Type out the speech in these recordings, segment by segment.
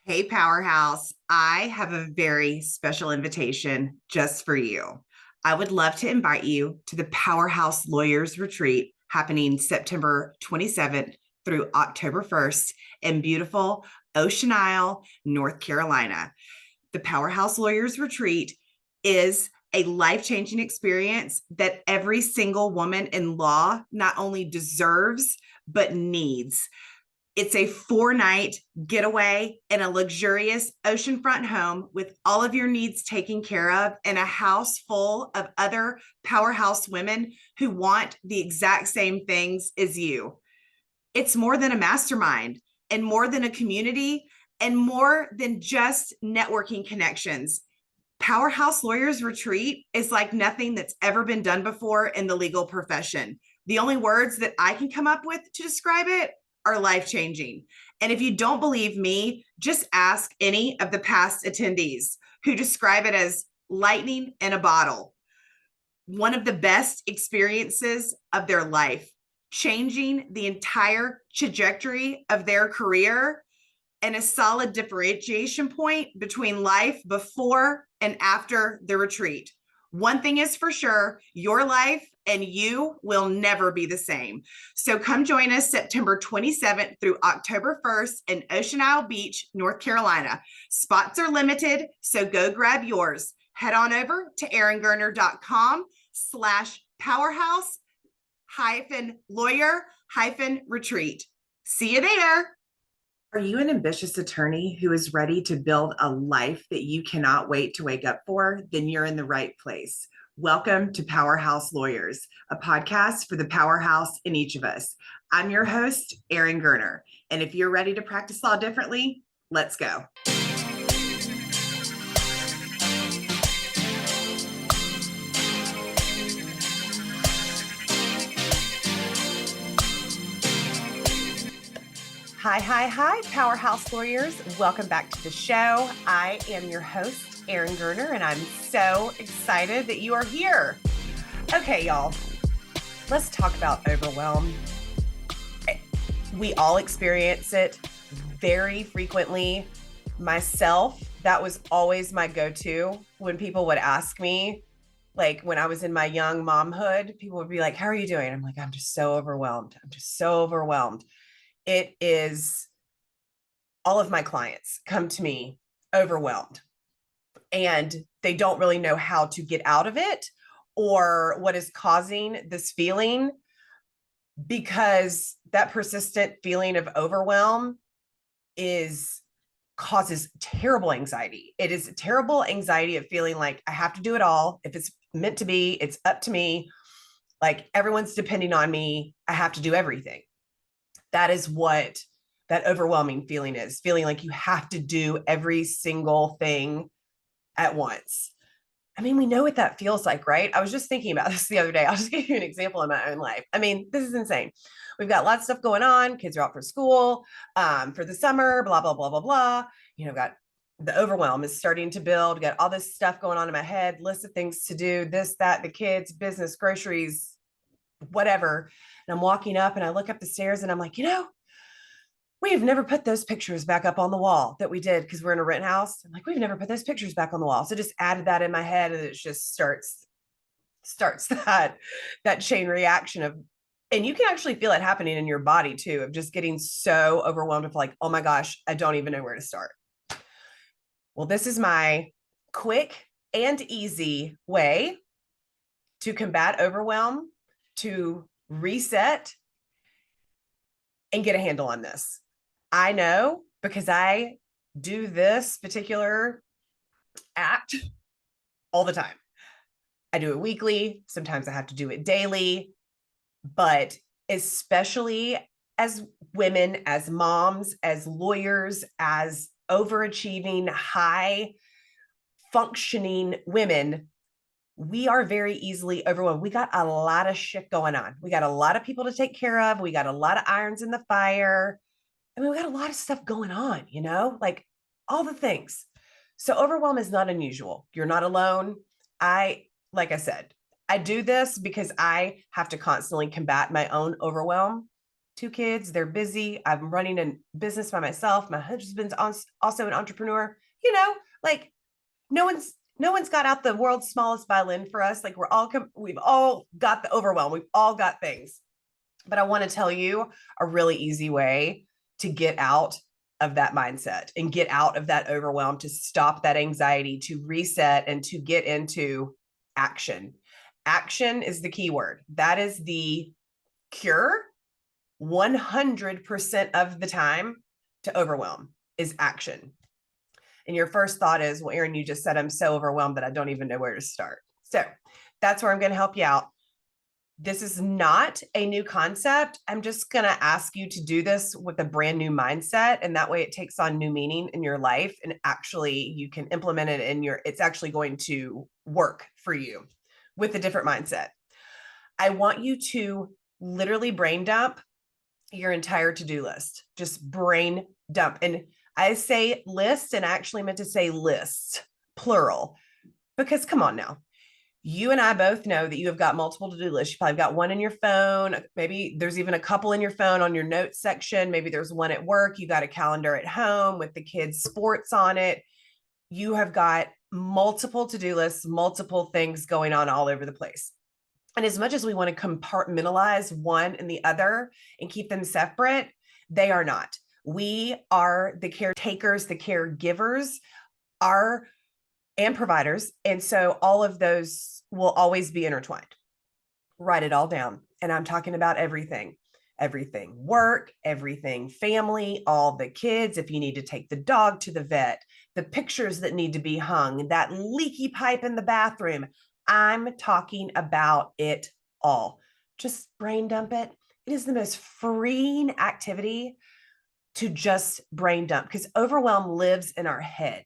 Hey, Powerhouse, I have a very special invitation just for you. I would love to invite you to the Powerhouse Lawyers Retreat happening September 27th through October 1st in beautiful Ocean Isle, North Carolina. The Powerhouse Lawyers Retreat is a life changing experience that every single woman in law not only deserves, but needs. It's a 4-night getaway in a luxurious oceanfront home with all of your needs taken care of in a house full of other powerhouse women who want the exact same things as you. It's more than a mastermind and more than a community and more than just networking connections. Powerhouse Lawyers Retreat is like nothing that's ever been done before in the legal profession. The only words that I can come up with to describe it are life changing. And if you don't believe me, just ask any of the past attendees who describe it as lightning in a bottle. One of the best experiences of their life, changing the entire trajectory of their career, and a solid differentiation point between life before and after the retreat. One thing is for sure, your life and you will never be the same. So come join us September 27th through October 1st in Ocean Isle Beach, North Carolina. Spots are limited, so go grab yours. Head on over to eringerner.com/powerhouse lawyer retreat. See you there. Are you an ambitious attorney who is ready to build a life that you cannot wait to wake up for? Then you're in the right place. Welcome to Powerhouse Lawyers, a podcast for the powerhouse in each of us. I'm your host, Erin Gerner. And if you're ready to practice law differently, let's go. Hi, Powerhouse Lawyers. Welcome back to the show. I am your host, Erin Gerner, and I'm so excited that you are here. Okay, y'all, let's talk about overwhelm. We all experience it very frequently. Myself, that was always my go-to when people would ask me, like when I was in my young momhood, people would be like, how are you doing? I'm like, I'm just so overwhelmed. It is, all of my clients come to me overwhelmed and they don't really know how to get out of it or what is causing this feeling, because that persistent feeling of overwhelm causes terrible anxiety. It is a terrible anxiety of feeling like I have to do it all. If it's meant to be, it's up to me. Like everyone's depending on me. I have to do everything. That is what that overwhelming feeling is, feeling like you have to do every single thing at once. I mean, we know what that feels like, right? I was just thinking about this the other day. I'll just give you an example in my own life. I mean, this is insane. We've got lots of stuff going on. Kids are out for school, for the summer, blah, blah, blah, blah, blah. Got the overwhelm is starting to build, got all this stuff going on in my head, list of things to do, this, that, the kids, business, groceries, whatever. And I'm walking up and I look up the stairs and I'm like, we have never put those pictures back up on the wall that we did because we're in a rent house. I'm like, we've never put those pictures back on the wall. So just added that in my head and it just starts that chain reaction of, and you can actually feel it happening in your body too, of just getting so overwhelmed with like, oh my gosh, I don't even know where to start. Well, this is my quick and easy way to combat overwhelm, to reset and get a handle on this. I know because I do this particular act all the time. I do it weekly. Sometimes I have to do it daily, but especially as women, as moms, as lawyers, as overachieving, high functioning women, we are very easily overwhelmed. We got a lot of shit going on. We got a lot of people to take care of. We got a lot of irons in the fire. I mean, we got a lot of stuff going on, like all the things. So overwhelm is not unusual. You're not alone. Like I said, I do this because I have to constantly combat my own overwhelm 2 kids, they're busy. I'm running a business by myself. My husband's also an entrepreneur. You know, like no one's got out the world's smallest violin for us. Like we've all got the overwhelm. We've all got things. But I want to tell you a really easy way to get out of that mindset and get out of that overwhelm, to stop that anxiety, to reset, and to get into action. Action is the key word. That is the cure 100% of the time to overwhelm, is action. And your first thought is, well, Erin, you just said I'm so overwhelmed that I don't even know where to start. So that's where I'm going to help you out. This is not a new concept. I'm just going to ask you to do this with a brand new mindset. And that way it takes on new meaning in your life. And actually you can implement it it's actually going to work for you with a different mindset. I want you to literally brain dump your entire to-do list. Just brain dump. And I say list, and I actually meant to say lists, plural, because come on now. You and I both know that you have got multiple to-do lists. You probably got one in your phone. Maybe there's even a couple in your phone on your notes section. Maybe there's one at work. You got a calendar at home with the kids' sports on it. You have got multiple to-do lists, multiple things going on all over the place. And as much as we want to compartmentalize one and the other and keep them separate, they are not. We are the caretakers, the caregivers, and providers. And so all of those will always be intertwined. Write it all down. And I'm talking about everything work, everything family, all the kids. If you need to take the dog to the vet, the pictures that need to be hung, that leaky pipe in the bathroom. I'm talking about it all. Just brain dump it. It is the most freeing activity to just brain dump, because overwhelm lives in our head.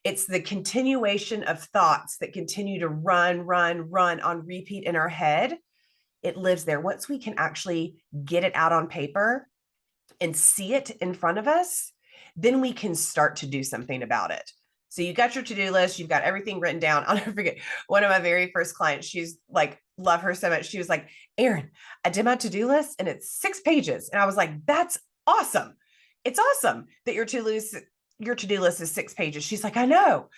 It's the continuation of thoughts that continue to run on repeat in our head. It lives there. Once we can actually get it out on paper and see it in front of us, then we can start to do something about it. So you got your to-do list, you've got everything written down. I'll never forget one of my very first clients. She's like, love her so much. She was like, Erin, I did my to-do list and it's 6 pages. And I was like, that's awesome. It's awesome that your to-do list is 6 pages. She's like, I know,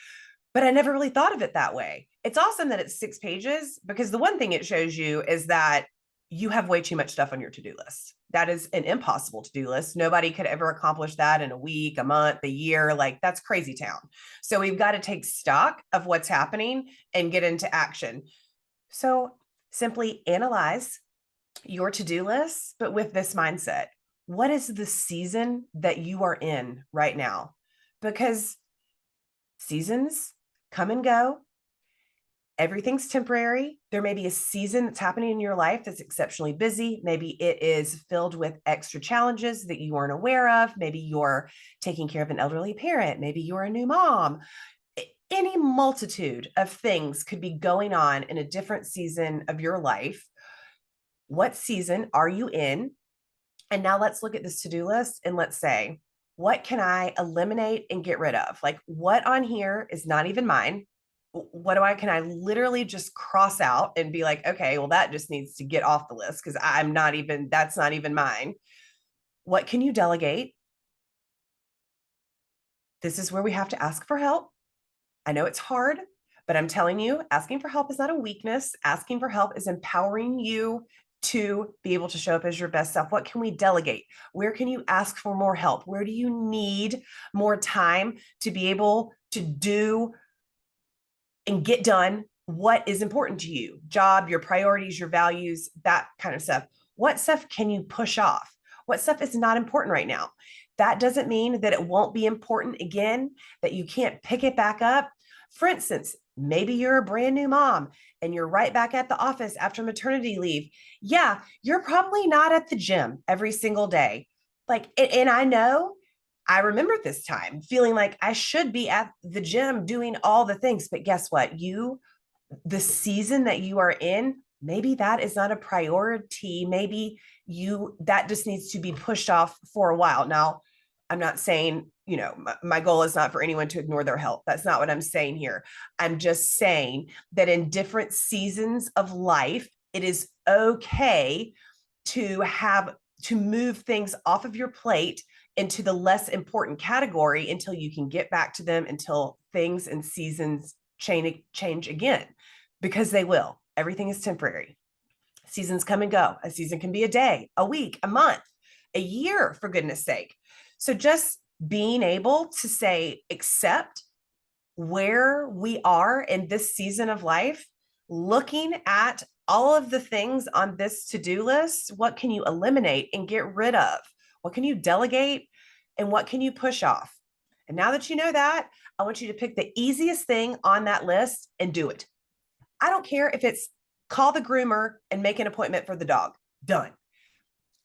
but I never really thought of it that way. It's awesome that it's 6 pages, because the one thing it shows you is that you have way too much stuff on your to-do list. That is an impossible to-do list. Nobody could ever accomplish that in a week, a month, a year. Like, that's crazy town. So we've got to take stock of what's happening and get into action. So simply analyze your to-do list, but with this mindset. What is the season that you are in right now? Because seasons come and go. Everything's temporary. There may be a season that's happening in your life that's exceptionally busy. Maybe it is filled with extra challenges that you weren't aware of. Maybe you're taking care of an elderly parent. Maybe you're a new mom. Any multitude of things could be going on in a different season of your life. What season are you in? And now let's look at this to-do list and let's say, what can I eliminate and get rid of? Like, what on here is not even mine? Can I literally just cross out and be like, okay, well, that just needs to get off the list because that's not even mine. What can you delegate? This is where we have to ask for help. I know it's hard, but I'm telling you, asking for help is not a weakness. Asking for help is empowering you to be able to show up as your best self. What can we delegate? Where can you ask for more help? Where do you need more time to be able to do and get done what is important to you? Job, your priorities, your values, that kind of stuff. What stuff can you push off? What stuff is not important right now? That doesn't mean that it won't be important again, that you can't pick it back up. For instance, maybe you're a brand new mom and you're right back at the office after maternity leave. Yeah, you're probably not at the gym every single day. And I remember this time feeling like I should be at the gym doing all the things, but guess what? The season that you are in, maybe that is not a priority. Maybe that just needs to be pushed off for a while. Now, I'm not saying, my goal is not for anyone to ignore their health. That's not what I'm saying here. I'm just saying that in different seasons of life, it is okay to to move things off of your plate into the less important category until you can get back to them, until things and seasons change again, because they will. Everything is temporary. Seasons come and go. A season can be a day, a week, a month, a year, for goodness sake. So just being able to say, accept where we are in this season of life, looking at all of the things on this to-do list, what can you eliminate and get rid of? What can you delegate and what can you push off? And now that you know that, I want you to pick the easiest thing on that list and do it. I don't care if it's call the groomer and make an appointment for the dog. Done.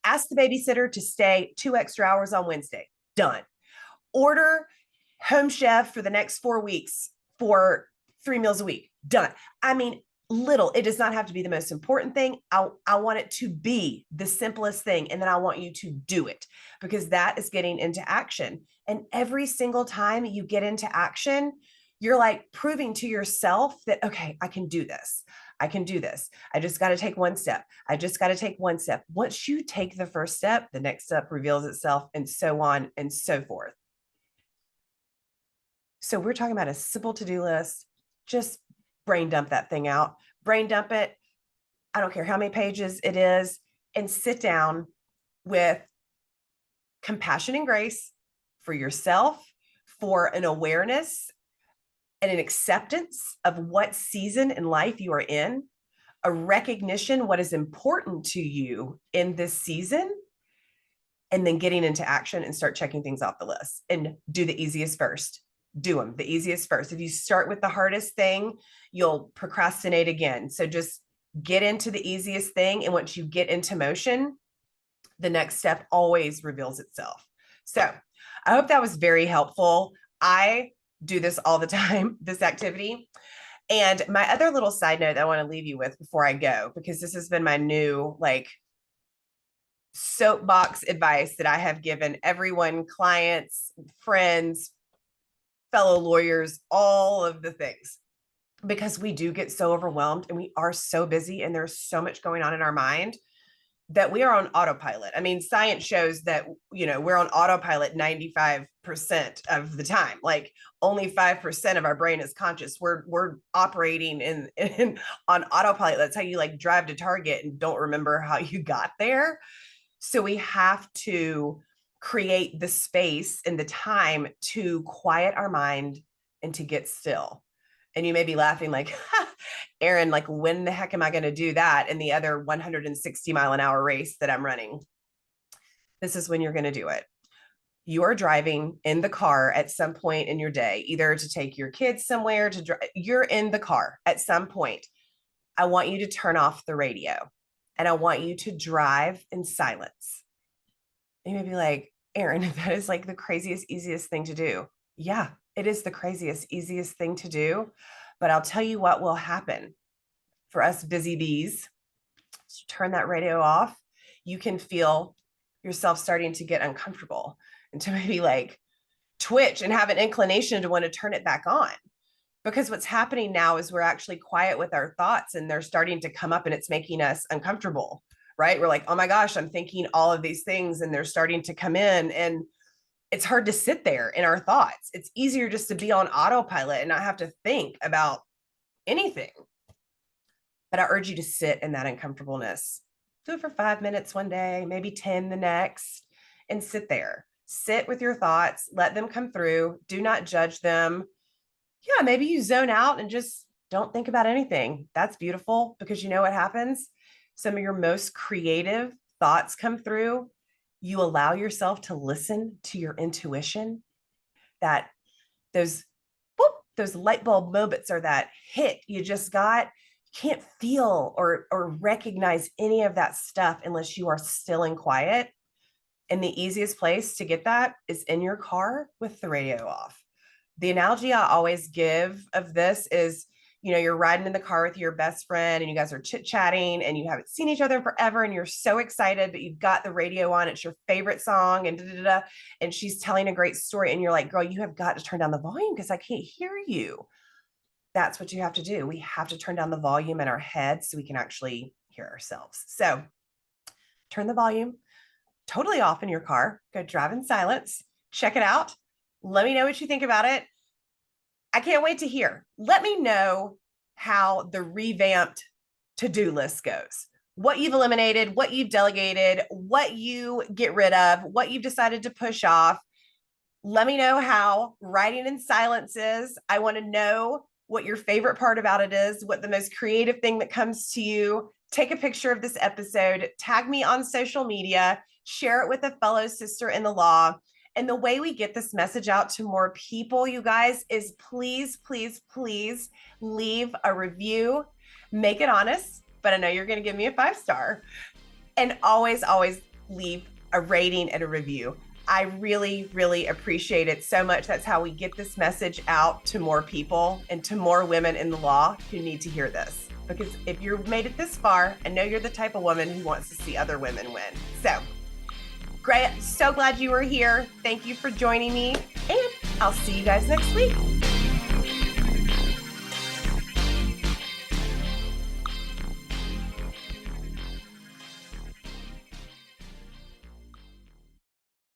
Ask the babysitter to stay 2 extra hours on Wednesday. Done. Order home chef for the next 4 weeks for 3 meals a week. Done. I mean, little. It does not have to be the most important thing. I want it to be the simplest thing. And then I want you to do it, because that is getting into action. And every single time you get into action, you're like proving to yourself that, okay, I can do this. I can do this. I just got to take one step. I just got to take one step. Once you take the first step, the next step reveals itself, and so on and so forth. So we're talking about a simple to-do list. Just brain dump that thing out, brain dump it. I don't care how many pages it is, and sit down with compassion and grace for yourself, for an awareness and an acceptance of what season in life you are in, a recognition what is important to you in this season, and then getting into action and start checking things off the list. And do the easiest first. Do them the easiest first. If you start with the hardest thing, you'll procrastinate again. So just get into the easiest thing. And once you get into motion, the next step always reveals itself. So I hope that was very helpful. I do this all the time, this activity. And my other little side note that I want to leave you with before I go, because this has been my new soapbox advice that I have given everyone, clients, friends, fellow lawyers, all of the things, because we do get so overwhelmed and we are so busy and there's so much going on in our mind that we are on autopilot. I mean, science shows that, we're on autopilot 95% of the time. Like only 5% of our brain is conscious. We're operating in on autopilot. That's how you drive to Target and don't remember how you got there. So we have to create the space and the time to quiet our mind and to get still. And you may be laughing Erin, when the heck am I going to do that in the other 160-mile-an-hour race that I'm running? This is when you're going to do it. You are driving in the car at some point in your day, either to take your kids somewhere, you're in the car at some point. I want you to turn off the radio and I want you to drive in silence. You may be like, Erin, that is the craziest, easiest thing to do. Yeah, it is the craziest, easiest thing to do. But I'll tell you what will happen for us busy bees. Turn that radio off. You can feel yourself starting to get uncomfortable and to maybe twitch and have an inclination to want to turn it back on. Because what's happening now is we're actually quiet with our thoughts and they're starting to come up and it's making us uncomfortable, right? We're like, oh my gosh, I'm thinking all of these things and they're starting to come in, and it's hard to sit there in our thoughts. It's easier just to be on autopilot and not have to think about anything. But I urge you to sit in that uncomfortableness. Do it for 5 minutes one day, maybe 10 the next, and sit there. Sit with your thoughts, let them come through. Do not judge them. Yeah, maybe you zone out and just don't think about anything. That's beautiful, because you know what happens? Some of your most creative thoughts come through. You allow yourself to listen to your intuition, that those light bulb moments, or that hit you just got. You can't feel or recognize any of that stuff unless you are still and quiet. And the easiest place to get that is in your car with the radio off. The analogy I always give of this is, you're riding in the car with your best friend and you guys are chit-chatting and you haven't seen each other in forever and you're so excited, but you've got the radio on, it's your favorite song, and she's telling a great story and you're like, girl, you have got to turn down the volume because I can't hear you. That's what you have to do. We have to turn down the volume in our head so we can actually hear ourselves. So turn the volume, totally off in your car. Go drive in silence. Check it out. Let me know what you think about it. I can't wait to hear. Let me know how the revamped to-do list goes. What you've eliminated, what you've delegated, what you get rid of, what you've decided to push off. Let me know how writing in silence is. I want to know what your favorite part about it is, what the most creative thing that comes to you. Take a picture of this episode, tag me on social media, share it with a fellow sister in the law. And the way we get this message out to more people, you guys, is please, please, please leave a review. Make it honest, but I know you're going to give me a 5-star. And always, always leave a rating and a review. I really, really appreciate it so much. That's how we get this message out to more people and to more women in the law who need to hear this. Because if you've made it this far, I know you're the type of woman who wants to see other women win. So great. So glad you were here. Thank you for joining me. And I'll see you guys next week.